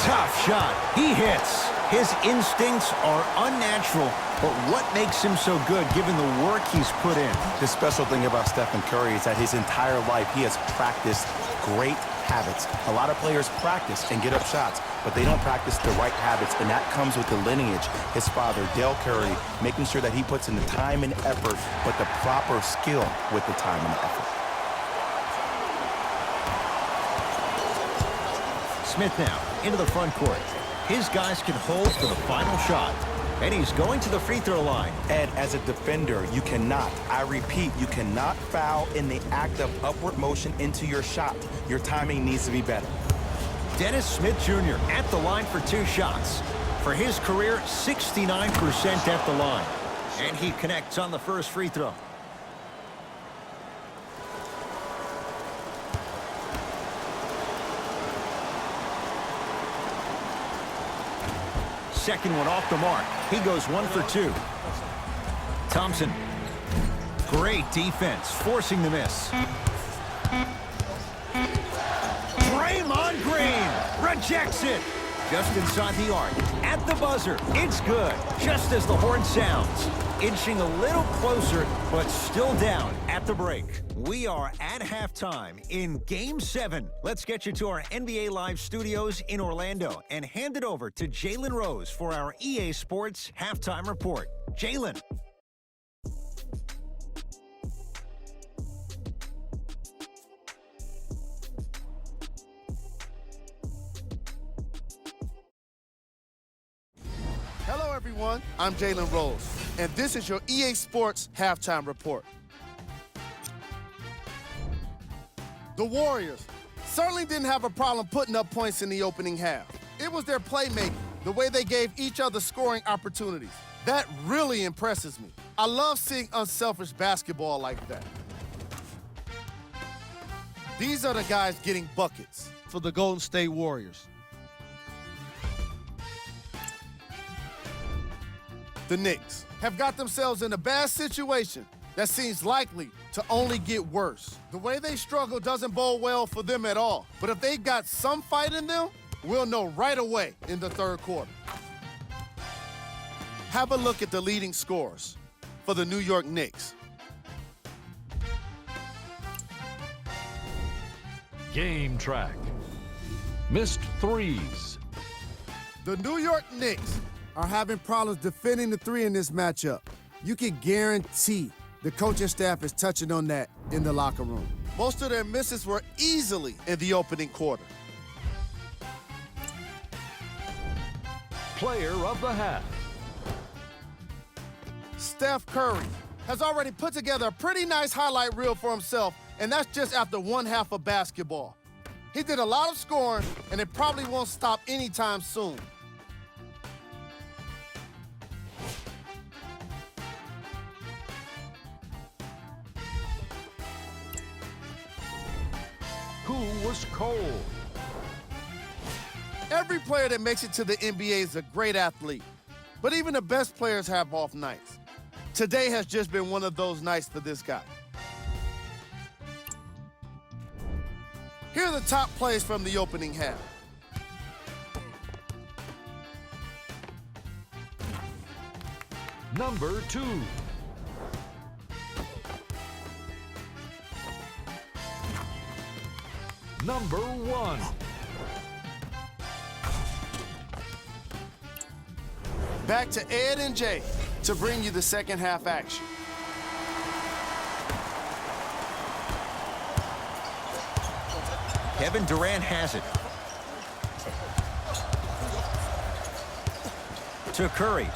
Tough shot. He hits. His instincts are unnatural, but what makes him so good given the work he's put in? The special thing about Stephen Curry is that his entire life he has practiced great habits. A lot of players practice and get up shots, but they don't practice the right habits, and that comes with the lineage. His father, Dale Curry, making sure that he puts in the time and effort, but the proper skill with the time and effort. Smith now into the front court. His guys can hold for the final shot. And he's going to the free throw line. Ed, as a defender, you cannot, I repeat, you cannot foul in the act of upward motion into your shot. Your timing needs to be better. Dennis Smith Jr. at the line for 2 shots. For his career, 69% at the line. And he connects on the first free throw. Second one off the mark. He goes 1 for 2. Thompson. Great defense, forcing the miss. Draymond Green rejects it. Just inside the arc. At the buzzer. It's good. Just as the horn sounds. Inching a little closer, but still down at the break. We are at halftime in Game 7. Let's get you to our NBA Live studios in Orlando and hand it over to Jalen Rose for our EA Sports Halftime Report. Jalen. Hello, everyone. I'm Jalen Rose, and this is your EA Sports Halftime Report. The Warriors certainly didn't have a problem putting up points in the opening half. It was their playmaking, the way they gave each other scoring opportunities. That really impresses me. I love seeing unselfish basketball like that. These are the guys getting buckets for the Golden State Warriors. The Knicks have got themselves in a bad situation that seems likely to only get worse. The way they struggle doesn't bode well for them at all. But if they've got some fight in them, we'll know right away in the third quarter. Have a look at the leading scorers for the New York Knicks. Game track. Missed threes. The New York Knicks are having problems defending the three in this matchup. You can guarantee the coaching staff is touching on that in the locker room. Most of their misses were easily in the opening quarter. Player of the half. Steph Curry has already put together a pretty nice highlight reel for himself, and that's just after one half of basketball. He did a lot of scoring, and it probably won't stop anytime soon. Who was cold? Every player that makes it to the NBA is a great athlete, but even the best players have off nights. Today has just been one of those nights for this guy. Here are the top plays from the opening half. Number 2. Number 1. Back to Ed and Jay to bring you the second half action. Kevin Durant has it. To Curry.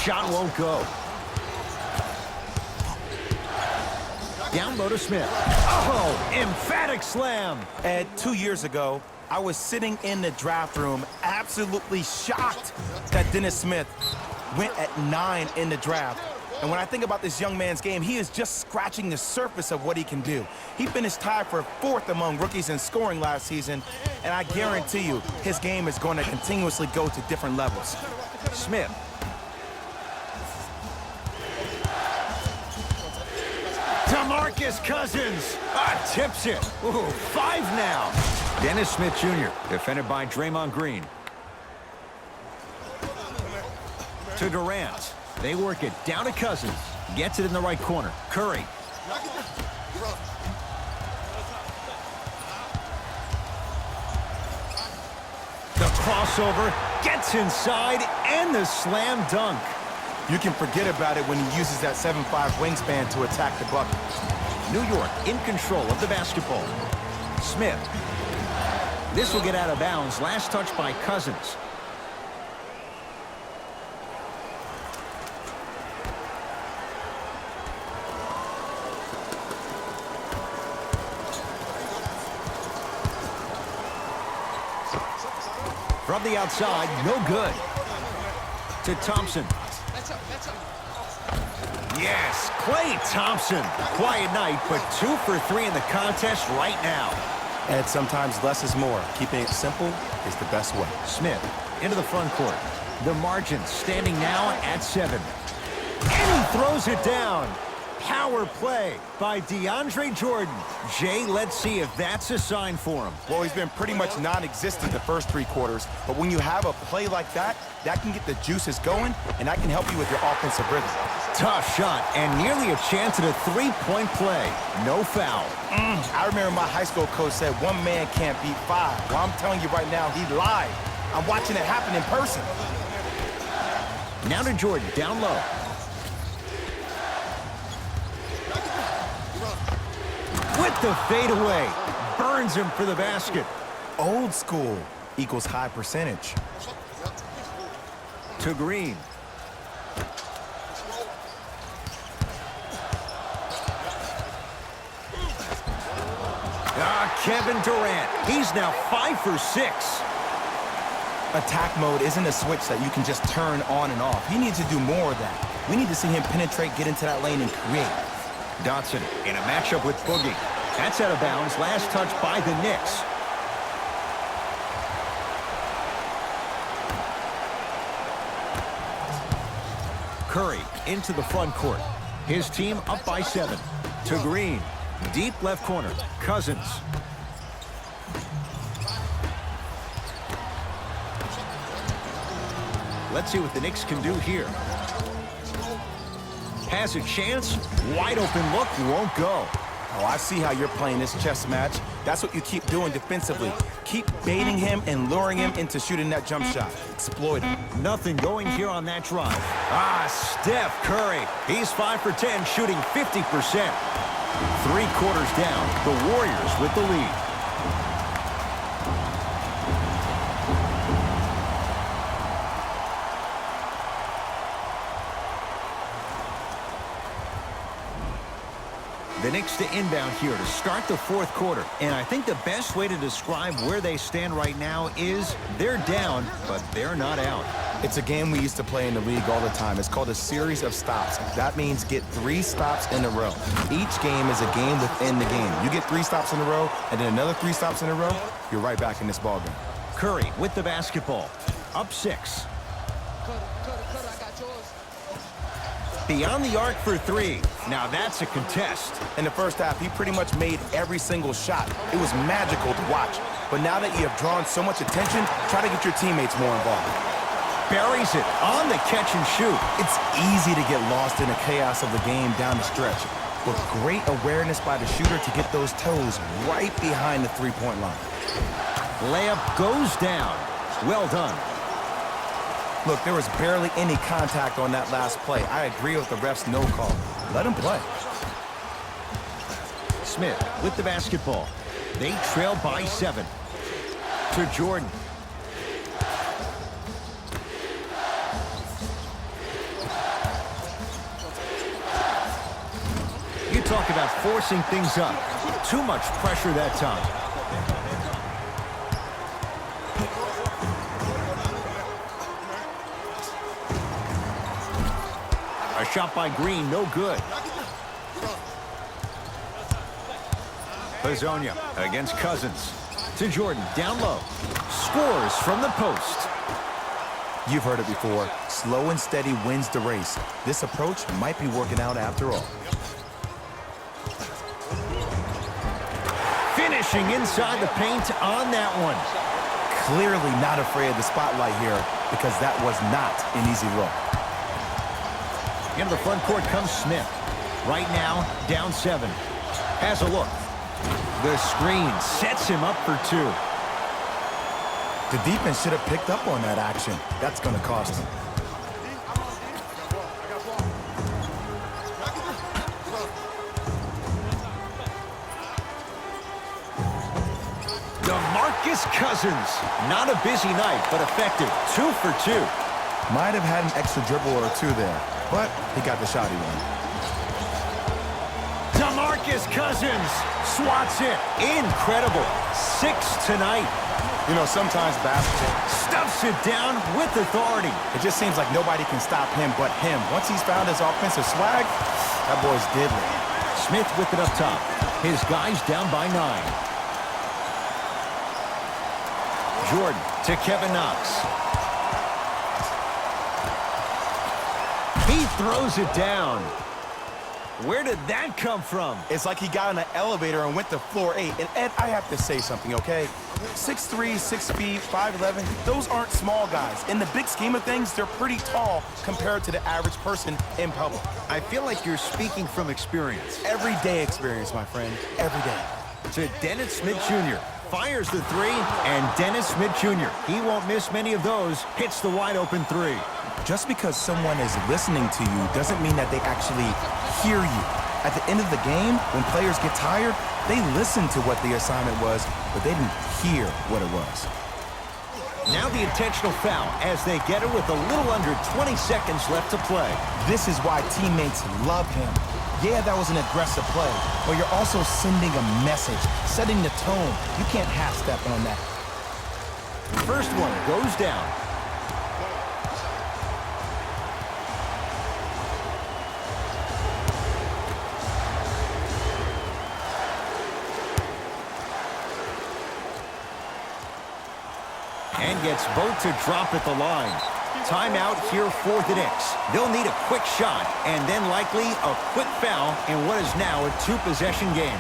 Shot won't go. Down low to Smith. Oh, emphatic slam. Ed, 2 years ago, I was sitting in the draft room absolutely shocked that Dennis Smith went at 9 in the draft. And when I think about this young man's game, he is just scratching the surface of what he can do. He finished tied for 4th among rookies in scoring last season, and I guarantee you his game is going to continuously go to different levels. Smith. DeMarcus DeMarcus Cousins. Tips it. Ooh, 5 now. Dennis Smith Jr. defended by Draymond Green. To Durant. They work it down to Cousins. Gets it in the right corner. Curry. The crossover. Gets inside. And the slam dunk. You can forget about it when he uses that 7'5" wingspan to attack the bucket. New York in control of the basketball. Smith. This will get out of bounds. Last touch by Cousins. From the outside, no good. To Thompson. Yes, Klay Thompson. Quiet night, but 2 for 3 in the contest right now. And sometimes less is more. Keeping it simple is the best way. Smith into the front court. The margin standing now at 7. And he throws it down. Power play by DeAndre Jordan. Jay, let's see if that's a sign for him. Well, he's been pretty much non-existent the first 3 quarters, but when you have a play like that, that can get the juices going, and that can help you with your offensive rhythm. Tough shot, and nearly a chance at a 3-point play. No foul. I remember my high school coach said 1 man can't beat 5. Well, I'm telling you right now, he lied. I'm watching it happen in person. Now to Jordan, down low. With the fadeaway. Burns him for the basket. Old school equals high percentage. To Green. Kevin Durant. He's now 5 for 6. Attack mode isn't a switch that you can just turn on and off. He needs to do more of that. We need to see him penetrate, get into that lane, and create. Dotson in a matchup with Boogie. That's out of bounds. Last touch by the Knicks. Curry into the front court. His team up by 7. To Green. Deep left corner. Cousins. Let's see what the Knicks can do here. Has a chance. Wide open look. Won't go. Oh, I see how you're playing this chess match. That's what you keep doing defensively. Keep baiting him and luring him into shooting that jump shot. Exploit him. Nothing going here on that drive. Steph Curry. He's 5 for 10, shooting 50%. 3 quarters down. The Warriors with the lead. The Knicks to inbound here to start the 4th quarter. And I think the best way to describe where they stand right now is they're down, but they're not out. It's a game we used to play in the league all the time. It's called a series of stops. That means get 3 stops in a row. Each game is a game within the game. You get 3 stops in a row, and then another 3 stops in a row, you're right back in this ballgame. Curry with the basketball. Up 6. Beyond the arc for 3. Now that's a contest. In the first half, he pretty much made every single shot. It was magical to watch. But now that you have drawn so much attention, try to get your teammates more involved. Buries it on the catch and shoot. It's easy to get lost in the chaos of the game down the stretch. With great awareness by the shooter to get those toes right behind the 3-point line. Layup goes down. Well done. Look, there was barely any contact on that last play. I agree with the ref's no call. Let him play. Smith with the basketball. They trail by 7. To Jordan. You talk about forcing things up. Too much pressure that time. A shot by Green, no good. Hazonia against Cousins. To Jordan, down low. Scores from the post. You've heard it before. Slow and steady wins the race. This approach might be working out after all. Finishing inside the paint on that one. Clearly not afraid of the spotlight here because that was not an easy look. Into the front court comes Smith. Right now, down 7. Has a look. The screen sets him up for 2. The defense should have picked up on that action. That's going to cost them. DeMarcus Cousins. Not a busy night, but effective. 2 for 2. Might have had an extra dribble or 2 there, but he got the shot he wanted. DeMarcus Cousins swats it. Incredible. 6 tonight. You know, sometimes basketball Stuffs it down with authority. it just seems like nobody can stop him but him. Once he's found his offensive swag, that boy's deadly. Smith with it up top. His guys down by 9. Jordan to Kevin Knox. He throws it down. Where did that come from? It's like he got in an elevator and went to floor 8. And Ed, I have to say something, okay? 6'3", 6 feet, 5'11", those aren't small guys. In the big scheme of things, they're pretty tall compared to the average person in public. I feel like you're speaking from experience. Everyday experience, my friend. Every day. To Dennis Smith Jr. Fires the 3, and Dennis Smith Jr. He won't miss many of those. Hits the wide open 3. Just because someone is listening to you doesn't mean that they actually hear you. At the end of the game, when players get tired, they listen to what the assignment was, but they didn't hear what it was. Now the intentional foul as they get it with a little under 20 seconds left to play. This is why teammates love him. Yeah, that was an aggressive play, but you're also sending a message, setting the tone. You can't half-step on that. First one goes down. And gets both to drop at the line. Timeout here for the Knicks. They'll need a quick shot and then likely a quick foul in what is now a 2-possession game.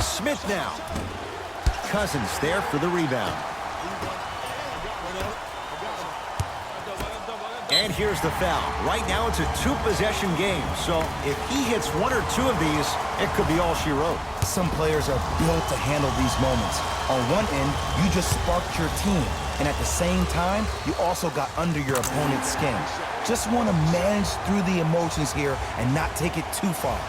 Smith now. Cousins there for the rebound. And here's the foul. Right now it's a 2-possession game, so if he hits 1 or 2 of these, it could be all she wrote. Some players are built to handle these moments. On one end, you just sparked your team, and at the same time, you also got under your opponent's skin. Just want to manage through the emotions here and not take it too far.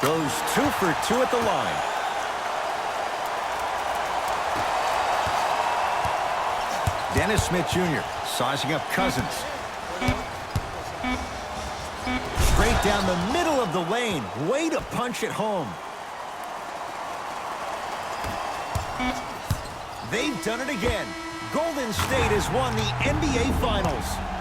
Goes 2 for 2 at the line. Dennis Smith Jr. sizing up Cousins. Straight down the middle of the lane. Way to punch it home. They've done it again. Golden State has won the NBA Finals.